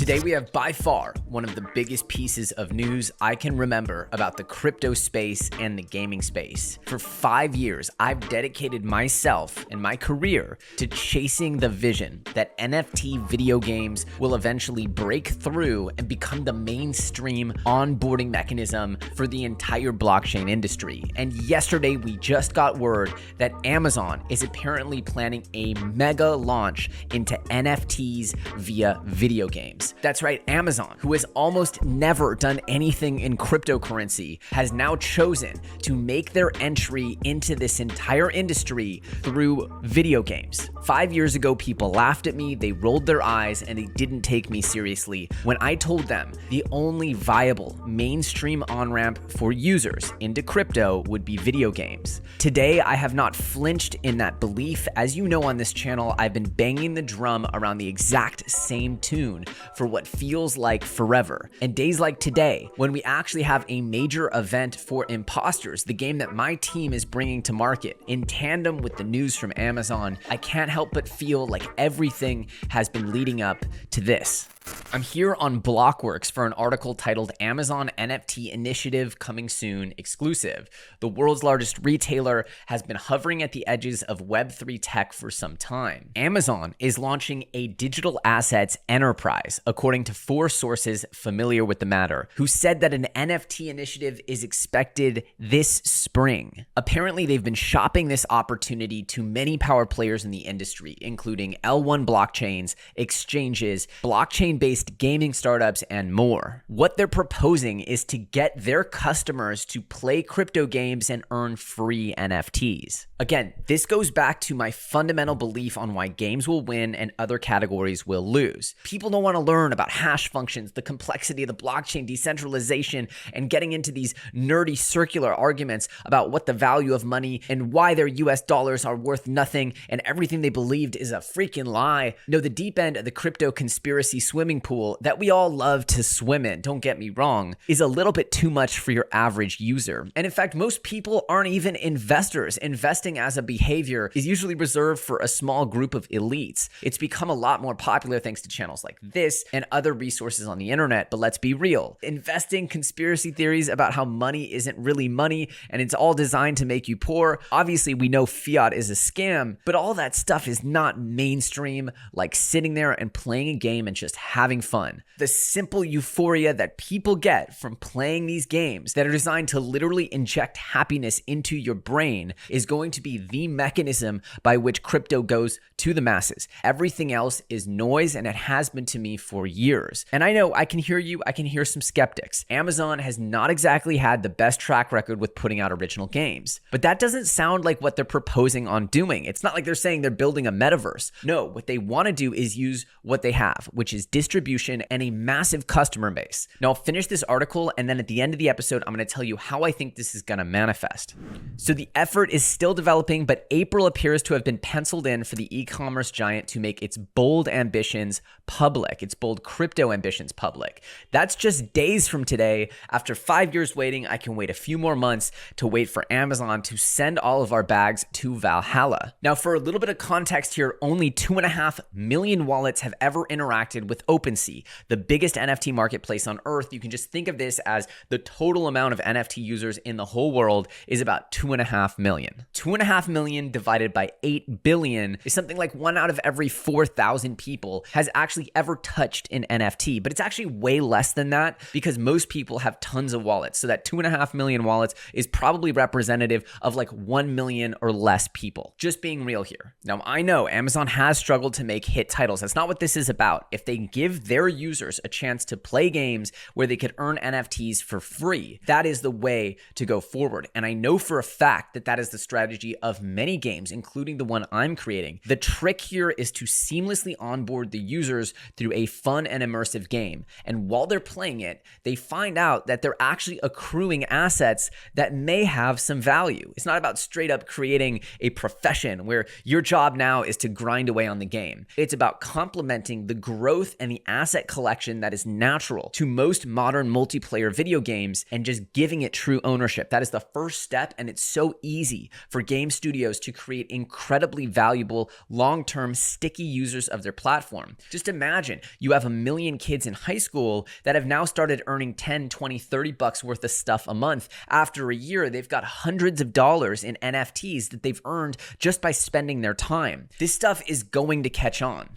Today we have by far one of the biggest pieces of news I can remember about the crypto space and the gaming space. For 5 years, I've dedicated myself and my career to chasing the vision that NFT video games will eventually break through and become the mainstream onboarding mechanism for the entire blockchain industry. And yesterday we just got word that Amazon is apparently planning a mega launch into NFTs via video games. That's right, Amazon, who has almost never done anything in cryptocurrency, has now chosen to make their entry into this entire industry through video games. 5 years ago, people laughed at me, they rolled their eyes, and they didn't take me seriously when I told them the only viable mainstream on-ramp for users into crypto would be video games. Today, I have not flinched in that belief. As you know on this channel, I've been banging the drum around the exact same tune for what feels like forever. And days like today, when we actually have a major event for Impostors, the game that my team is bringing to market, in tandem with the news from Amazon, I can't help but feel like everything has been leading up to this. I'm here on Blockworks for an article titled Amazon NFT Initiative Coming Soon Exclusive. The world's largest retailer has been hovering at the edges of Web3 tech for some time. Amazon is launching a digital assets enterprise, according to 4 sources familiar with the matter, who said that an NFT initiative is expected this spring. Apparently, they've been shopping this opportunity to many power players in the industry, including L1 blockchains, exchanges, blockchain-based gaming startups, and more. What they're proposing is to get their customers to play crypto games and earn free NFTs. Again, this goes back to my fundamental belief on why games will win and other categories will lose. People don't want to learn about hash functions, the complexity of the blockchain, decentralization, and getting into these nerdy circular arguments about what the value of money and why their US dollars are worth nothing and everything they believed is a freaking lie. No, the deep end of the crypto conspiracy swimming pool that we all love to swim in, don't get me wrong, is a little bit too much for your average user. And in fact, most people aren't even investors. Investing as a behavior is usually reserved for a small group of elites. It's become a lot more popular thanks to channels like this and other resources on the internet, but let's be real. Investing conspiracy theories about how money isn't really money and it's all designed to make you poor. Obviously, we know fiat is a scam, but all that stuff is not mainstream, like sitting there and playing a game and just having fun. The simple euphoria that people get from playing these games that are designed to literally inject happiness into your brain is going to be the mechanism by which crypto goes to the masses. Everything else is noise, and it has been to me for years. And I know I can hear you, I can hear some skeptics. Amazon has not exactly had the best track record with putting out original games, but that doesn't sound like what they're proposing on doing. It's not like they're saying they're building a metaverse. No, what they want to do is use what they have, which is distribution and a massive customer base. Now I'll finish this article, and then at the end of the episode, I'm going to tell you how I think this is going to manifest. So the effort is still developing, but April appears to have been penciled in for the e-commerce giant to make its bold ambitions public, its bold crypto ambitions public. That's just days from today. After 5 years waiting, I can wait a few more months to wait for Amazon to send all of our bags to Valhalla. Now, for a little bit of context here, only 2.5 million wallets have ever interacted with OpenSea, the biggest NFT marketplace on earth. You can just think of this as the total amount of NFT users in the whole world is about 2.5 million. 2.5 million divided by 8 billion is something like 1 out of every 4,000 people has actually ever touched an NFT, but it's actually way less than that because most people have tons of wallets. So that 2.5 million wallets is probably representative of like 1 million or less people. Just being real here. Now, I know Amazon has struggled to make hit titles. That's not what this is about. If they give their users a chance to play games where they could earn NFTs for free, that is the way to go forward. And I know for a fact that that is the strategy of many games, including the one I'm creating. The trick here is to seamlessly onboard the users through a fun and immersive game. And while they're playing it, they find out that they're actually accruing assets that may have some value. It's not about straight up creating a profession where your job now is to grind away on the game. It's about complementing the growth and the asset collection that is natural to most modern multiplayer video games and just giving it true ownership. That is the first step, and it's so easy for game studios to create incredibly valuable, long-term, sticky users of their platform. Just imagine you have 1 million kids in high school that have now started earning 10, 20, 30 bucks worth of stuff a month. After a year, they've got hundreds of dollars in NFTs that they've earned just by spending their time. This stuff is going to catch on.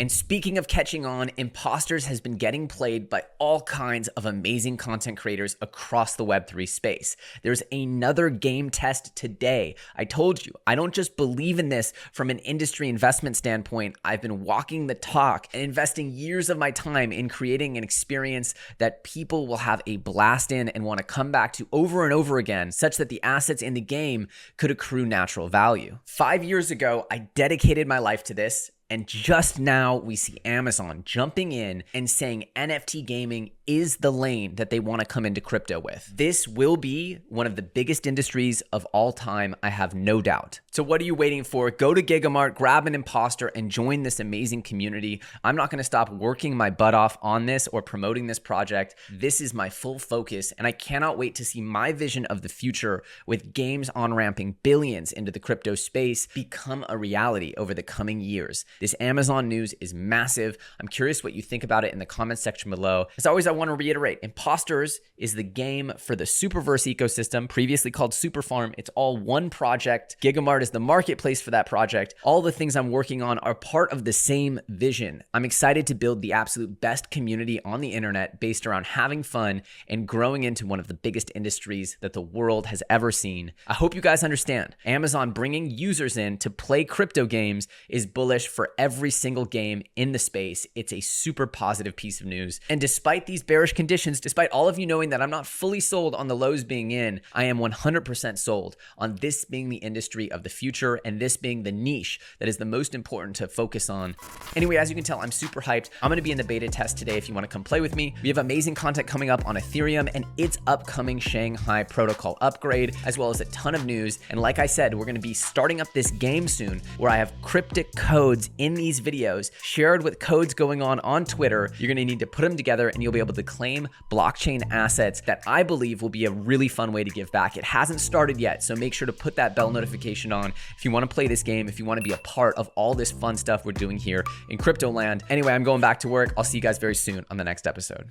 And speaking of catching on, Impostors has been getting played by all kinds of amazing content creators across the Web3 space. There's another game test today. I told you, I don't just believe in this from an industry investment standpoint. I've been walking the talk and investing years of my time in creating an experience that people will have a blast in and want to come back to over and over again, such that the assets in the game could accrue natural value. 5 years ago, I dedicated my life to this. And just now we see Amazon jumping in and saying NFT gaming is the lane that they want to come into crypto with. This will be one of the biggest industries of all time, I have no doubt. So what are you waiting for? Go to Gigamart, grab an imposter, and join this amazing community. I'm not going to stop working my butt off on this or promoting this project. This is my full focus, and I cannot wait to see my vision of the future with games on-ramping billions into the crypto space become a reality over the coming years. This Amazon news is massive. I'm curious what you think about it in the comments section below. As always, I want to reiterate, Impostors is the game for the Superverse ecosystem, previously called Superfarm. It's all one project. Gigamart is the marketplace for that project. All the things I'm working on are part of the same vision. I'm excited to build the absolute best community on the internet based around having fun and growing into one of the biggest industries that the world has ever seen. I hope you guys understand. Amazon bringing users in to play crypto games is bullish for every single game in the space. It's a super positive piece of news. And despite these bearish conditions, despite all of you knowing that I'm not fully sold on the lows being in, I am 100% sold on this being the industry of the future and this being the niche that is the most important to focus on. Anyway, as you can tell, I'm super hyped. I'm going to be in the beta test today if you want to come play with me. We have amazing content coming up on Ethereum and its upcoming Shanghai protocol upgrade, as well as a ton of news. And like I said, we're going to be starting up this game soon where I have cryptic codes in these videos shared with codes going on Twitter. You're going to need to put them together and you'll be able to claim blockchain assets that I believe will be a really fun way to give back. It hasn't started yet, so make sure to put that bell notification on if you want to play this game, if you want to be a part of all this fun stuff we're doing here in crypto land. Anyway, I'm going back to work. I'll see you guys very soon on the next episode.